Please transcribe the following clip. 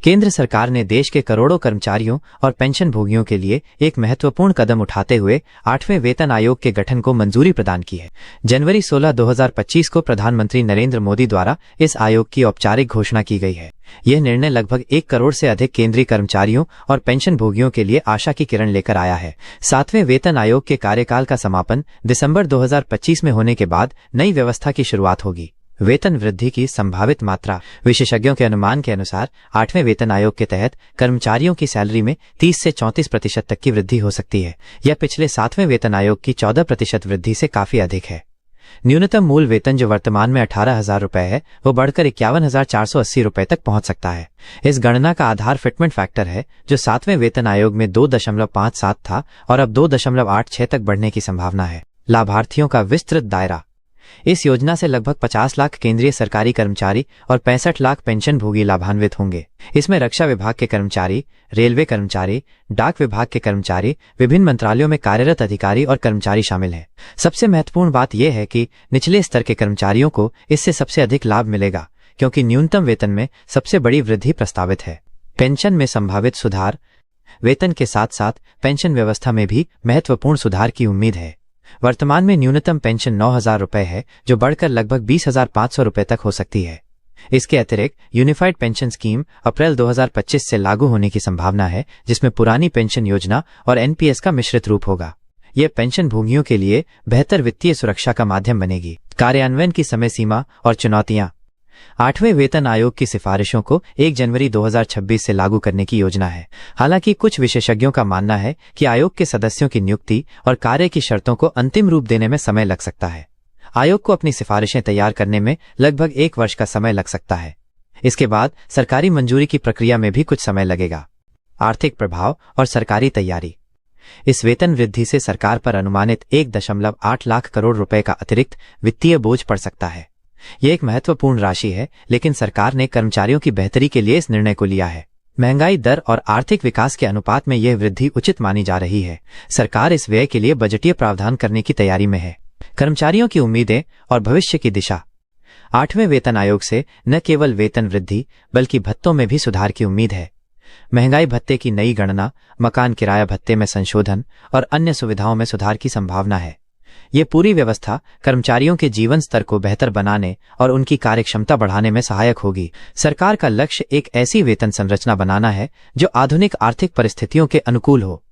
केंद्र सरकार ने देश के करोड़ों कर्मचारियों और पेंशनभोगियों के लिए एक महत्वपूर्ण कदम उठाते हुए 8वें वेतन आयोग के गठन को मंजूरी प्रदान की है। जनवरी 16, 2025 को प्रधानमंत्री नरेंद्र मोदी द्वारा इस आयोग की औपचारिक घोषणा की गई है। यह निर्णय लगभग 1 करोड़ से अधिक केंद्रीय कर्मचारियों और पेंशनभोगियों के लिए आशा की किरण लेकर आया है। 7वें वेतन आयोग के कार्यकाल का समापन दिसंबर 2025 में होने के बाद नई व्यवस्था की शुरुआत होगी। वेतन वृद्धि की संभावित मात्रा। विशेषज्ञों के अनुमान के अनुसार 8वें वेतन आयोग के तहत कर्मचारियों की सैलरी में 30 से 34% तक की वृद्धि हो सकती है। यह पिछले 7वें वेतन आयोग की 14% वृद्धि से काफी अधिक है। न्यूनतम मूल वेतन जो वर्तमान में 18,000 रुपए है, वो बढ़कर 51,480 रुपए तक पहुंच सकता है। इस गणना का आधार फिटमेंट फैक्टर है, जो 7वें वेतन आयोग में 2.57 था और अब 2.86 तक बढ़ने की संभावना है। लाभार्थियों का विस्तृत दायरा। इस योजना से लगभग 50 लाख केंद्रीय सरकारी कर्मचारी और 65 लाख पेंशनभोगी लाभान्वित होंगे। इसमें रक्षा विभाग के कर्मचारी, रेलवे कर्मचारी, डाक विभाग के कर्मचारी, विभिन्न मंत्रालयों में कार्यरत अधिकारी और कर्मचारी शामिल हैं। सबसे महत्वपूर्ण बात यह है कि निचले स्तर के कर्मचारियों को इससे सबसे अधिक लाभ मिलेगा, क्योंकि न्यूनतम वेतन में सबसे बड़ी वृद्धि प्रस्तावित है। पेंशन में संभावित सुधार। वेतन के साथ साथ पेंशन व्यवस्था में भी महत्वपूर्ण सुधार की उम्मीद है। वर्तमान में न्यूनतम पेंशन 9,000 रुपए है, जो बढ़कर लगभग 20,500 रुपए तक हो सकती है। इसके अतिरिक्त यूनिफाइड पेंशन स्कीम अप्रैल 2025 से लागू होने की संभावना है, जिसमें पुरानी पेंशन योजना और एनपीएस का मिश्रित रूप होगा। यह पेंशनभोगियों के लिए बेहतर वित्तीय सुरक्षा का माध्यम बनेगी। कार्यान्वयन की समय सीमा और चुनौतियां। 8वें वेतन आयोग की सिफारिशों को 1 जनवरी 2026 से लागू करने की योजना है। हालांकि कुछ विशेषज्ञों का मानना है कि आयोग के सदस्यों की नियुक्ति और कार्य की शर्तों को अंतिम रूप देने में समय लग सकता है। आयोग को अपनी सिफारिशें तैयार करने में लगभग 1 वर्ष का समय लग सकता है। इसके बाद सरकारी मंजूरी की प्रक्रिया में भी कुछ समय लगेगा। आर्थिक प्रभाव और सरकारी तैयारी। इस वेतन वृद्धि से सरकार पर अनुमानित 1.8 लाख करोड़ रुपए का अतिरिक्त वित्तीय बोझ पड़ सकता है। यह एक महत्वपूर्ण राशि है, लेकिन सरकार ने कर्मचारियों की बेहतरी के लिए इस निर्णय को लिया है। महंगाई दर और आर्थिक विकास के अनुपात में यह वृद्धि उचित मानी जा रही है। सरकार इस व्यय के लिए बजटीय प्रावधान करने की तैयारी में है। कर्मचारियों की उम्मीदें और भविष्य की दिशा। 8वें वेतन आयोग से न केवल वेतन वृद्धि बल्कि भत्तों में भी सुधार की उम्मीद है। महंगाई भत्ते की नई गणना, मकान किराया भत्ते में संशोधन और अन्य सुविधाओं में सुधार की संभावना है। ये पूरी व्यवस्था कर्मचारियों के जीवन स्तर को बेहतर बनाने और उनकी कार्यक्षमता बढ़ाने में सहायक होगी। सरकार का लक्ष्य एक ऐसी वेतन संरचना बनाना है जो आधुनिक आर्थिक परिस्थितियों के अनुकूल हो।